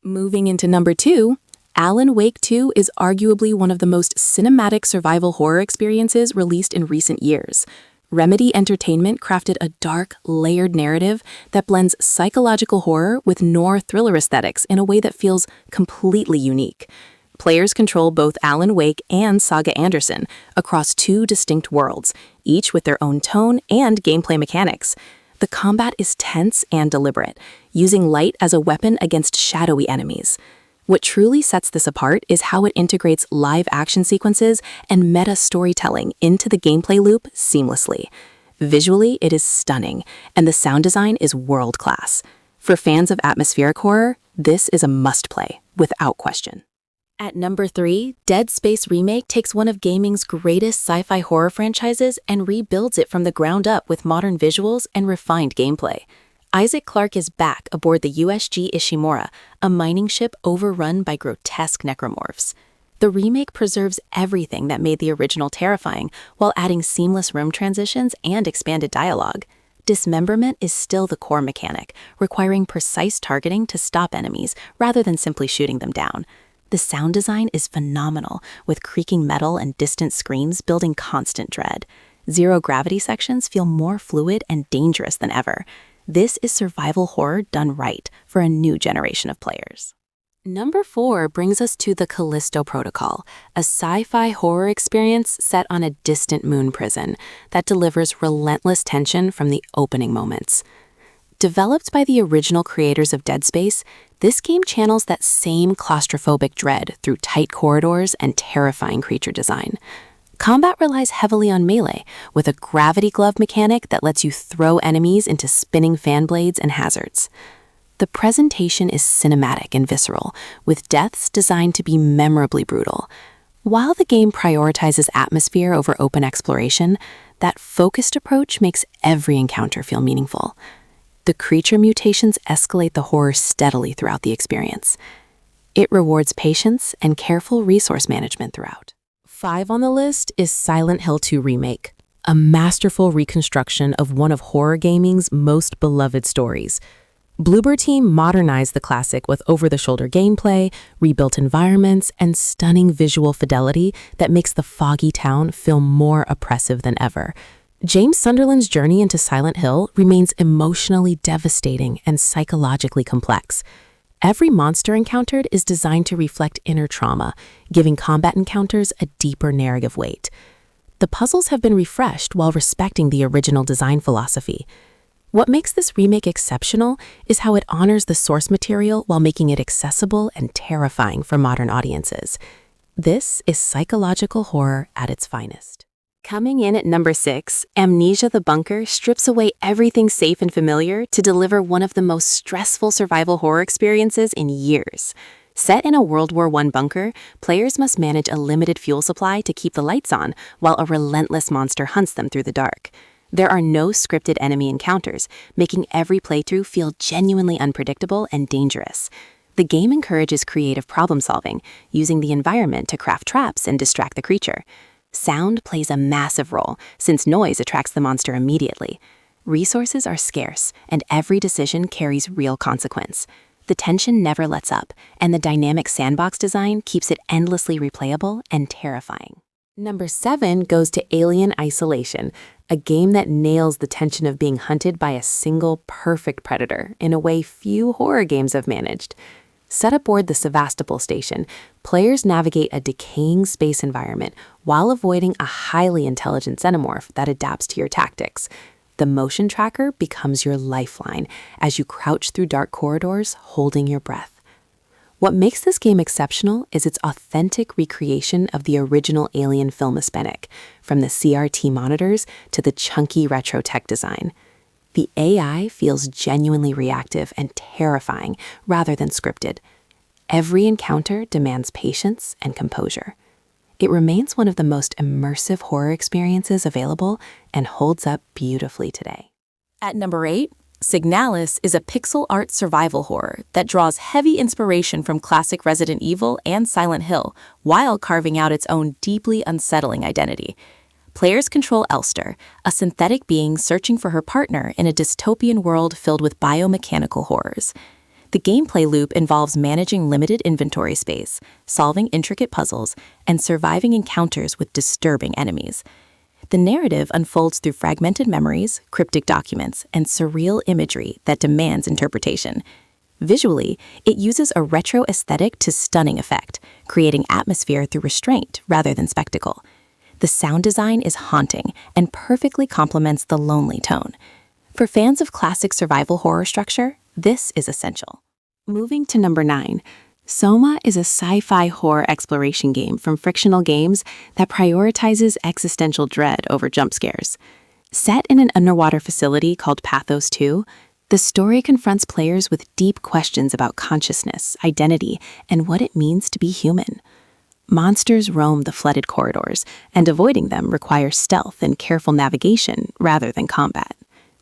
Moving into number 2, Alan Wake 2 is arguably one of the most cinematic survival horror experiences released in recent years. Remedy Entertainment crafted a dark, layered narrative that blends psychological horror with noir thriller aesthetics in a way that feels completely unique. Players control both Alan Wake and Saga Anderson across 2 distinct worlds, each with their own tone and gameplay mechanics. The combat is tense and deliberate, using light as a weapon against shadowy enemies. What truly sets this apart is how it integrates live action sequences and meta storytelling into the gameplay loop seamlessly. Visually, it is stunning, and the sound design is world-class. For fans of atmospheric horror, this is a must-play, without question. At number 3, Dead Space Remake takes one of gaming's greatest sci-fi horror franchises and rebuilds it from the ground up with modern visuals and refined gameplay. Isaac Clarke is back aboard the USG Ishimura, a mining ship overrun by grotesque necromorphs. The remake preserves everything that made the original terrifying, while adding seamless room transitions and expanded dialogue. Dismemberment is still the core mechanic, requiring precise targeting to stop enemies rather than simply shooting them down. The sound design is phenomenal, with creaking metal and distant screams building constant dread. Zero-gravity sections feel more fluid and dangerous than ever. This is survival horror done right for a new generation of players. Number 4 brings us to the Callisto Protocol, a sci-fi horror experience set on a distant moon prison that delivers relentless tension from the opening moments. Developed by the original creators of Dead Space, this game channels that same claustrophobic dread through tight corridors and terrifying creature design. Combat relies heavily on melee, with a gravity glove mechanic that lets you throw enemies into spinning fan blades and hazards. The presentation is cinematic and visceral, with deaths designed to be memorably brutal. While the game prioritizes atmosphere over open exploration, that focused approach makes every encounter feel meaningful. The creature mutations escalate the horror steadily throughout the experience. It rewards patience and careful resource management throughout. 5 on the list is Silent Hill 2 Remake, a masterful reconstruction of one of horror gaming's most beloved stories. Bloober Team modernized the classic with over-the-shoulder gameplay, rebuilt environments, and stunning visual fidelity that makes the foggy town feel more oppressive than ever. James Sunderland's journey into Silent Hill remains emotionally devastating and psychologically complex. Every monster encountered is designed to reflect inner trauma, giving combat encounters a deeper narrative weight. The puzzles have been refreshed while respecting the original design philosophy. What makes this remake exceptional is how it honors the source material while making it accessible and terrifying for modern audiences. This is psychological horror at its finest. Coming in at number 6, Amnesia The Bunker strips away everything safe and familiar to deliver one of the most stressful survival horror experiences in years. Set in a World War I bunker, players must manage a limited fuel supply to keep the lights on while a relentless monster hunts them through the dark. There are no scripted enemy encounters, making every playthrough feel genuinely unpredictable and dangerous. The game encourages creative problem-solving, using the environment to craft traps and distract the creature. Sound plays a massive role, since noise attracts the monster immediately. Resources are scarce, and every decision carries real consequence. The tension never lets up, and the dynamic sandbox design keeps it endlessly replayable and terrifying. Number 7 goes to Alien Isolation, a game that nails the tension of being hunted by a single perfect predator in a way few horror games have managed. Set aboard the Sevastopol station, players navigate a decaying space environment while avoiding a highly intelligent xenomorph that adapts to your tactics. The motion tracker becomes your lifeline as you crouch through dark corridors, holding your breath. What makes this game exceptional is its authentic recreation of the original Alien film aesthetic, from the CRT monitors to the chunky retro tech design. The AI feels genuinely reactive and terrifying rather than scripted. Every encounter demands patience and composure. It remains one of the most immersive horror experiences available and holds up beautifully today. At number 8, Signalis is a pixel art survival horror that draws heavy inspiration from classic Resident Evil and Silent Hill while carving out its own deeply unsettling identity. Players control Elster, a synthetic being searching for her partner in a dystopian world filled with biomechanical horrors. The gameplay loop involves managing limited inventory space, solving intricate puzzles, and surviving encounters with disturbing enemies. The narrative unfolds through fragmented memories, cryptic documents, and surreal imagery that demands interpretation. Visually, it uses a retro aesthetic to stunning effect, creating atmosphere through restraint rather than spectacle. The sound design is haunting and perfectly complements the lonely tone. For fans of classic survival horror structure, this is essential. Moving to number 9. Soma is a sci-fi horror exploration game from Frictional Games that prioritizes existential dread over jump scares. Set in an underwater facility called Pathos 2, the story confronts players with deep questions about consciousness, identity, and what it means to be human. Monsters roam the flooded corridors, and avoiding them requires stealth and careful navigation rather than combat.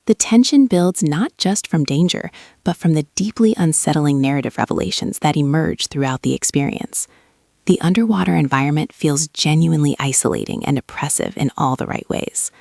The tension builds not just from danger, but from the deeply unsettling narrative revelations that emerge throughout the experience. The underwater environment feels genuinely isolating and oppressive in all the right ways.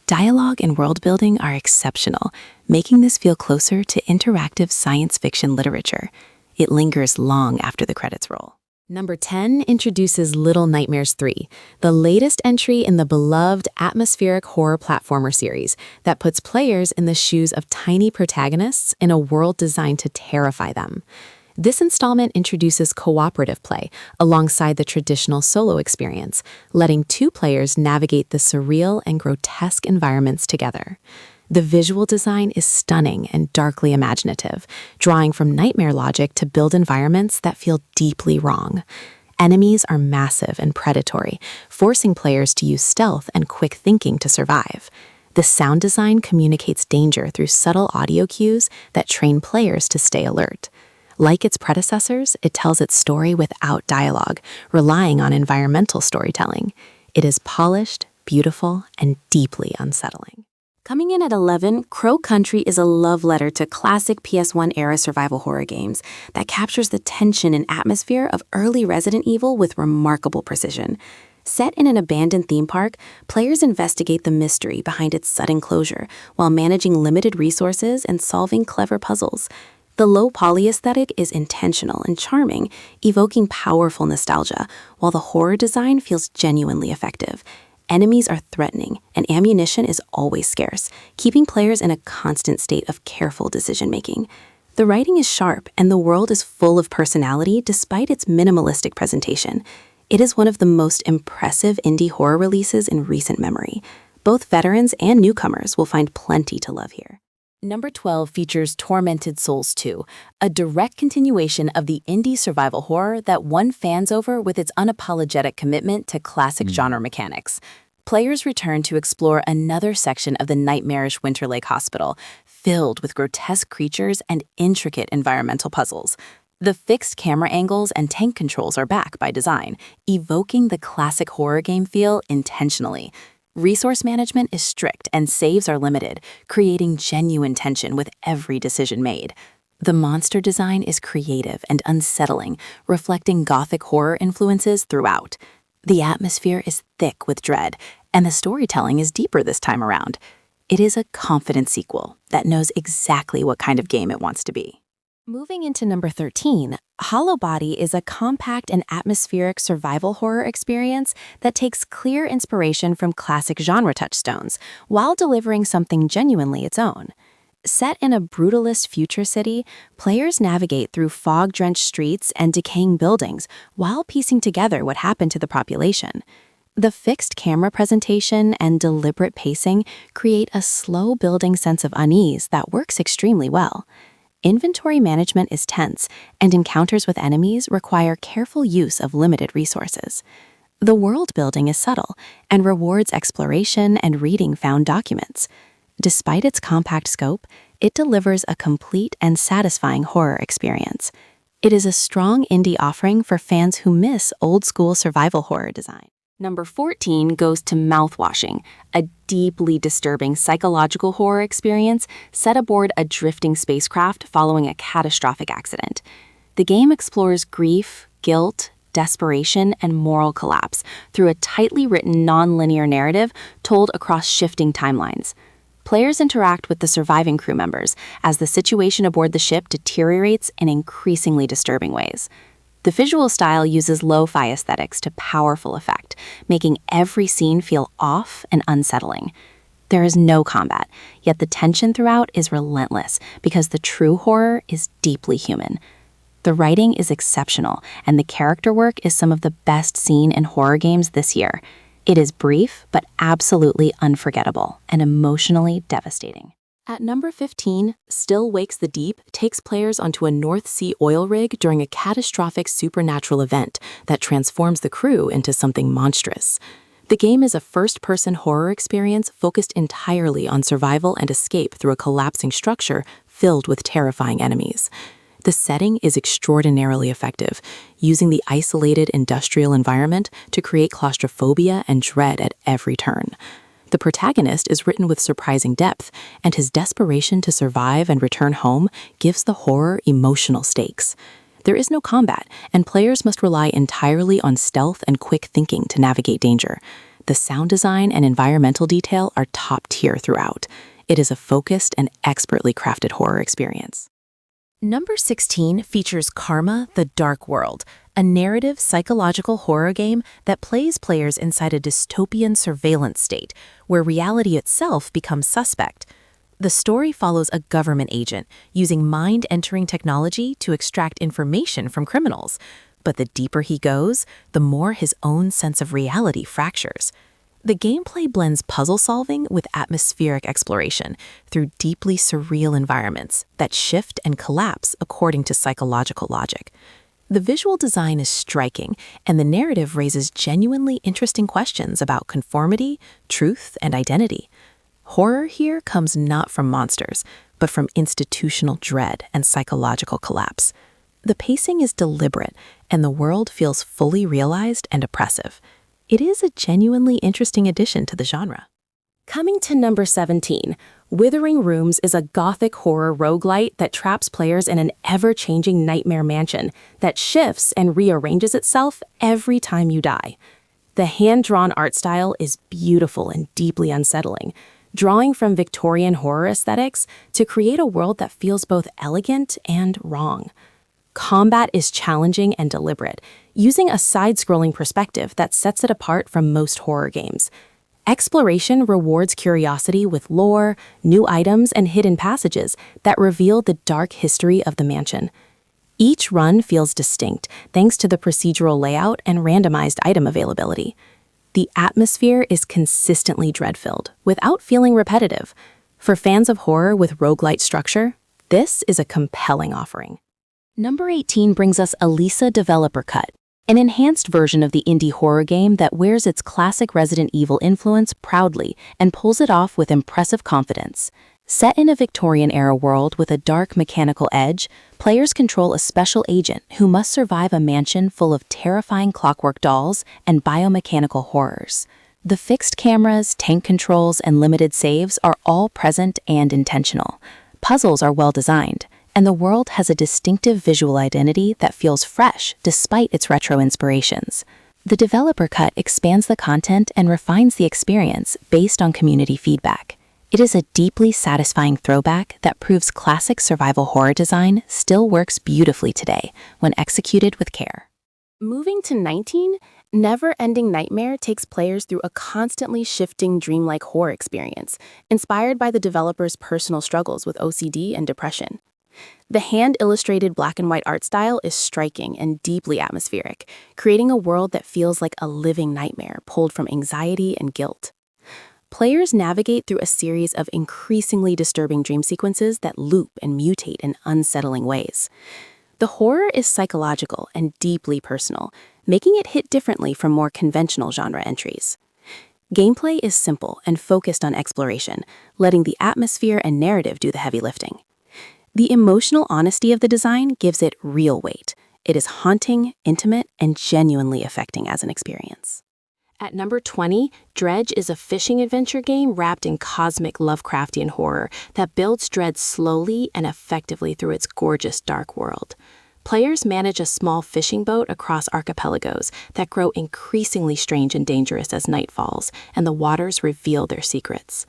Dialogue and world building are exceptional, making this feel closer to interactive science fiction literature. It lingers long after the credits roll. Number 10 introduces Little Nightmares 3, the latest entry in the beloved atmospheric horror platformer series that puts players in the shoes of tiny protagonists in a world designed to terrify them. This installment introduces cooperative play alongside the traditional solo experience, letting 2 players navigate the surreal and grotesque environments together. The visual design is stunning and darkly imaginative, drawing from nightmare logic to build environments that feel deeply wrong. Enemies are massive and predatory, forcing players to use stealth and quick thinking to survive. The sound design communicates danger through subtle audio cues that train players to stay alert. Like its predecessors, it tells its story without dialogue, relying on environmental storytelling. It is polished, beautiful, and deeply unsettling. Coming in at 11, Crow Country is a love letter to classic PS1-era survival horror games that captures the tension and atmosphere of early Resident Evil with remarkable precision. Set in an abandoned theme park, players investigate the mystery behind its sudden closure while managing limited resources and solving clever puzzles. The low-poly aesthetic is intentional and charming, evoking powerful nostalgia, while the horror design feels genuinely effective. Enemies are threatening, and ammunition is always scarce, keeping players in a constant state of careful decision-making. The writing is sharp, and the world is full of personality despite its minimalistic presentation. It is one of the most impressive indie horror releases in recent memory. Both veterans and newcomers will find plenty to love here. Number 12 features Tormented Souls 2, a direct continuation of the indie survival horror that won fans over with its unapologetic commitment to classic genre mechanics. Players return to explore another section of the nightmarish Winter Lake Hospital, filled with grotesque creatures and intricate environmental puzzles. The fixed camera angles and tank controls are back by design, evoking the classic horror game feel intentionally. Resource management is strict and saves are limited, creating genuine tension with every decision made. The monster design is creative and unsettling, reflecting gothic horror influences throughout. The atmosphere is thick with dread, and the storytelling is deeper this time around. It is a confident sequel that knows exactly what kind of game it wants to be. Moving into number 13, Hollowbody is a compact and atmospheric survival horror experience that takes clear inspiration from classic genre touchstones, while delivering something genuinely its own. Set in a brutalist future city, players navigate through fog-drenched streets and decaying buildings while piecing together what happened to the population. The fixed camera presentation and deliberate pacing create a slow-building sense of unease that works extremely well. Inventory management is tense, and encounters with enemies require careful use of limited resources. The world building is subtle and rewards exploration and reading found documents. Despite its compact scope, it delivers a complete and satisfying horror experience. It is a strong indie offering for fans who miss old-school survival horror design. Number 14 goes to Mouthwashing, a deeply disturbing psychological horror experience set aboard a drifting spacecraft following a catastrophic accident. The game explores grief, guilt, desperation, and moral collapse through a tightly written non-linear narrative told across shifting timelines. Players interact with the surviving crew members as the situation aboard the ship deteriorates in increasingly disturbing ways. The visual style uses lo-fi aesthetics to powerful effect, making every scene feel off and unsettling. There is no combat, yet the tension throughout is relentless because the true horror is deeply human. The writing is exceptional, and the character work is some of the best seen in horror games this year. It is brief, but absolutely unforgettable and emotionally devastating. At number 15, Still Wakes the Deep takes players onto a North Sea oil rig during a catastrophic supernatural event that transforms the crew into something monstrous. The game is a first-person horror experience focused entirely on survival and escape through a collapsing structure filled with terrifying enemies. The setting is extraordinarily effective, using the isolated industrial environment to create claustrophobia and dread at every turn. The protagonist is written with surprising depth, and his desperation to survive and return home gives the horror emotional stakes. There is no combat, and players must rely entirely on stealth and quick thinking to navigate danger. The sound design and environmental detail are top tier throughout. It is a focused and expertly crafted horror experience. Number 16 features Karma: The Dark World, a narrative psychological horror game that plays players inside a dystopian surveillance state, where reality itself becomes suspect. The story follows a government agent using mind-entering technology to extract information from criminals. But the deeper he goes, the more his own sense of reality fractures. The gameplay blends puzzle solving with atmospheric exploration through deeply surreal environments that shift and collapse according to psychological logic. The visual design is striking, and the narrative raises genuinely interesting questions about conformity, truth, and identity. Horror here comes not from monsters, but from institutional dread and psychological collapse. The pacing is deliberate, and the world feels fully realized and oppressive. It is a genuinely interesting addition to the genre. Coming to number 17, Withering Rooms is a gothic horror roguelite that traps players in an ever-changing nightmare mansion that shifts and rearranges itself every time you die. The hand-drawn art style is beautiful and deeply unsettling, drawing from Victorian horror aesthetics to create a world that feels both elegant and wrong. Combat is challenging and deliberate, using a side-scrolling perspective that sets it apart from most horror games. Exploration rewards curiosity with lore, new items, and hidden passages that reveal the dark history of the mansion. Each run feels distinct thanks to the procedural layout and randomized item availability. The atmosphere is consistently dread-filled, without feeling repetitive. For fans of horror with roguelite structure, this is a compelling offering. Number 18 brings us Alisa Developer Cut, an enhanced version of the indie horror game that wears its classic Resident Evil influence proudly and pulls it off with impressive confidence. Set in a Victorian-era world with a dark mechanical edge, players control a special agent who must survive a mansion full of terrifying clockwork dolls and biomechanical horrors. The fixed cameras, tank controls, and limited saves are all present and intentional. Puzzles are well designed, and the world has a distinctive visual identity that feels fresh despite its retro inspirations. The developer cut expands the content and refines the experience based on community feedback. It is a deeply satisfying throwback that proves classic survival horror design still works beautifully today when executed with care. Moving to 19, Neverending Nightmare takes players through a constantly shifting dreamlike horror experience, inspired by the developer's personal struggles with OCD and depression. The hand-illustrated black and white art style is striking and deeply atmospheric, creating a world that feels like a living nightmare pulled from anxiety and guilt. Players navigate through a series of increasingly disturbing dream sequences that loop and mutate in unsettling ways. The horror is psychological and deeply personal, making it hit differently from more conventional genre entries. Gameplay is simple and focused on exploration, letting the atmosphere and narrative do the heavy lifting. The emotional honesty of the design gives it real weight. It is haunting, intimate, and genuinely affecting as an experience. At number 20, Dredge is a fishing adventure game wrapped in cosmic Lovecraftian horror that builds dread slowly and effectively through its gorgeous dark world. Players manage a small fishing boat across archipelagos that grow increasingly strange and dangerous as night falls, and the waters reveal their secrets.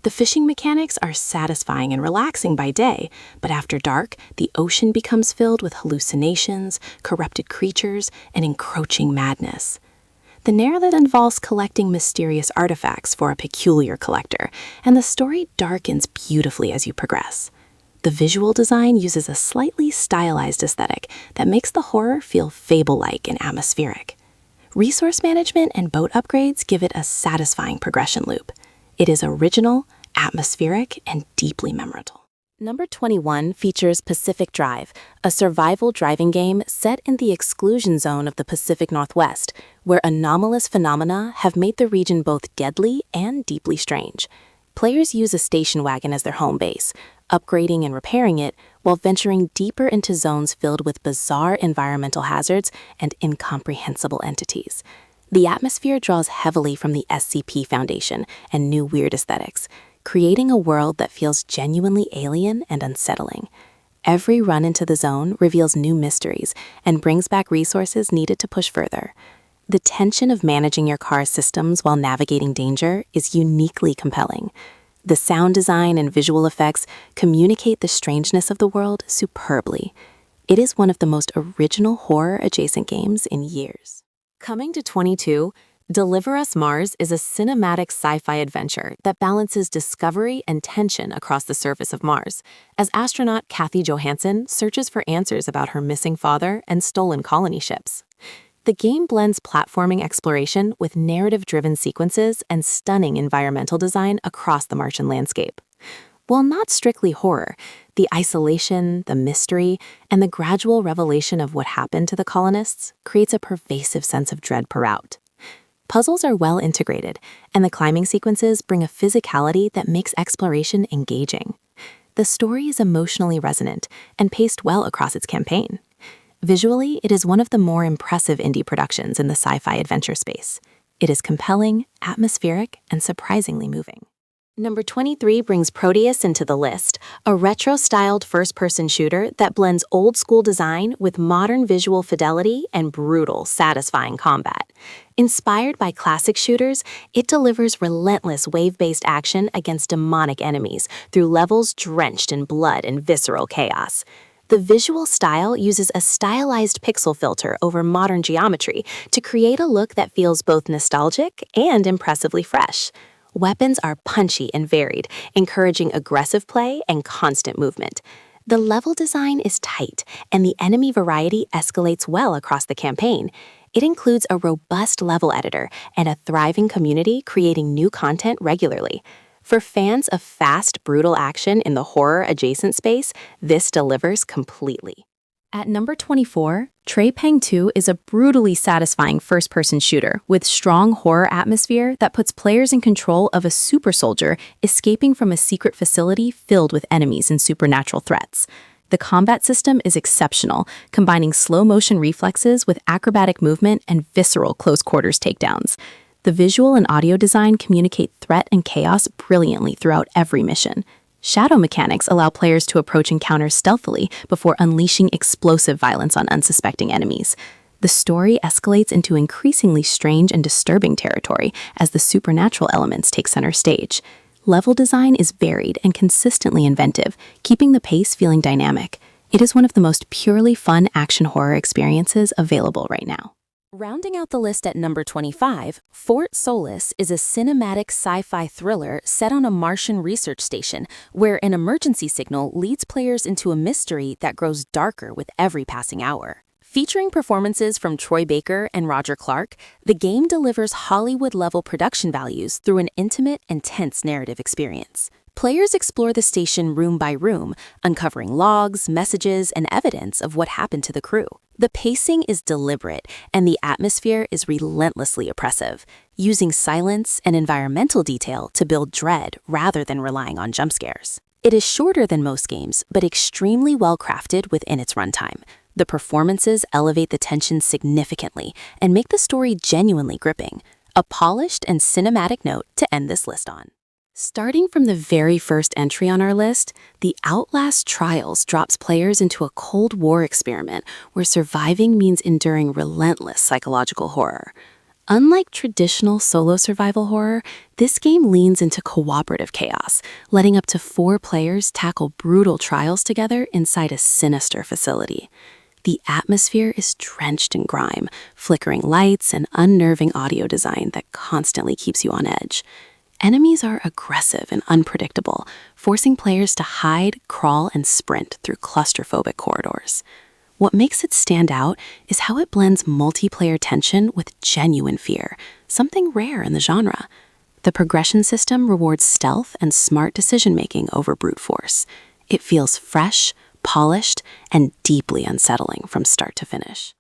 The fishing mechanics are satisfying and relaxing by day, but after dark, the ocean becomes filled with hallucinations, corrupted creatures, and encroaching madness. The narrative involves collecting mysterious artifacts for a peculiar collector, and the story darkens beautifully as you progress. The visual design uses a slightly stylized aesthetic that makes the horror feel fable-like and atmospheric. Resource management and boat upgrades give it a satisfying progression loop. It is original, atmospheric, and deeply memorable. Number 21 features Pacific Drive, a survival driving game set in the exclusion zone of the Pacific Northwest, where anomalous phenomena have made the region both deadly and deeply strange. Players use a station wagon as their home base, upgrading and repairing it while venturing deeper into zones filled with bizarre environmental hazards and incomprehensible entities. The atmosphere draws heavily from the SCP Foundation and new weird aesthetics, creating a world that feels genuinely alien and unsettling. Every run into the zone reveals new mysteries and brings back resources needed to push further. The tension of managing your car's systems while navigating danger is uniquely compelling. The sound design and visual effects communicate the strangeness of the world superbly. It is one of the most original horror-adjacent games in years. Coming to 22, Deliver Us Mars is a cinematic sci-fi adventure that balances discovery and tension across the surface of Mars, as astronaut Kathy Johansson searches for answers about her missing father and stolen colony ships. The game blends platforming exploration with narrative-driven sequences and stunning environmental design across the Martian landscape. While not strictly horror, the isolation, the mystery, and the gradual revelation of what happened to the colonists creates a pervasive sense of dread per route. Puzzles are well integrated, and the climbing sequences bring a physicality that makes exploration engaging. The story is emotionally resonant and paced well across its campaign. Visually, it is one of the more impressive indie productions in the sci-fi adventure space. It is compelling, atmospheric, and surprisingly moving. Number 23 brings Prodeus into the list, a retro-styled first-person shooter that blends old-school design with modern visual fidelity and brutal, satisfying combat. Inspired by classic shooters, it delivers relentless wave-based action against demonic enemies through levels drenched in blood and visceral chaos. The visual style uses a stylized pixel filter over modern geometry to create a look that feels both nostalgic and impressively fresh. Weapons are punchy and varied, encouraging aggressive play and constant movement. The level design is tight, and the enemy variety escalates well across the campaign. It includes a robust level editor and a thriving community creating new content regularly. For fans of fast, brutal action in the horror-adjacent space, this delivers completely. At number 24, Trepang 2 is a brutally satisfying first-person shooter with strong horror atmosphere that puts players in control of a super soldier escaping from a secret facility filled with enemies and supernatural threats. The combat system is exceptional, combining slow-motion reflexes with acrobatic movement and visceral close-quarters takedowns. The visual and audio design communicate threat and chaos brilliantly throughout every mission. Shadow mechanics allow players to approach encounters stealthily before unleashing explosive violence on unsuspecting enemies. The story escalates into increasingly strange and disturbing territory as the supernatural elements take center stage. Level design is varied and consistently inventive, keeping the pace feeling dynamic. It is one of the most purely fun action horror experiences available right now. Rounding out the list at number 25, Fort Solis is a cinematic sci-fi thriller set on a Martian research station where an emergency signal leads players into a mystery that grows darker with every passing hour. Featuring performances from Troy Baker and Roger Clark, the game delivers Hollywood-level production values through an intimate and tense narrative experience. Players explore the station room by room, uncovering logs, messages, and evidence of what happened to the crew. The pacing is deliberate, and the atmosphere is relentlessly oppressive, using silence and environmental detail to build dread rather than relying on jump scares. It is shorter than most games, but extremely well-crafted within its runtime. The performances elevate the tension significantly and make the story genuinely gripping. A polished and cinematic note to end this list on. Starting from the very first entry on our list, the Outlast Trials drops players into a Cold War experiment where surviving means enduring relentless psychological horror. Unlike traditional solo survival horror, this game leans into cooperative chaos, letting up to 4 players tackle brutal trials together inside a sinister facility. The atmosphere is drenched in grime, flickering lights, and unnerving audio design that constantly keeps you on edge. Enemies are aggressive and unpredictable, forcing players to hide, crawl, and sprint through claustrophobic corridors. What makes it stand out is how it blends multiplayer tension with genuine fear, something rare in the genre. The progression system rewards stealth and smart decision-making over brute force. It feels fresh, polished, and deeply unsettling from start to finish.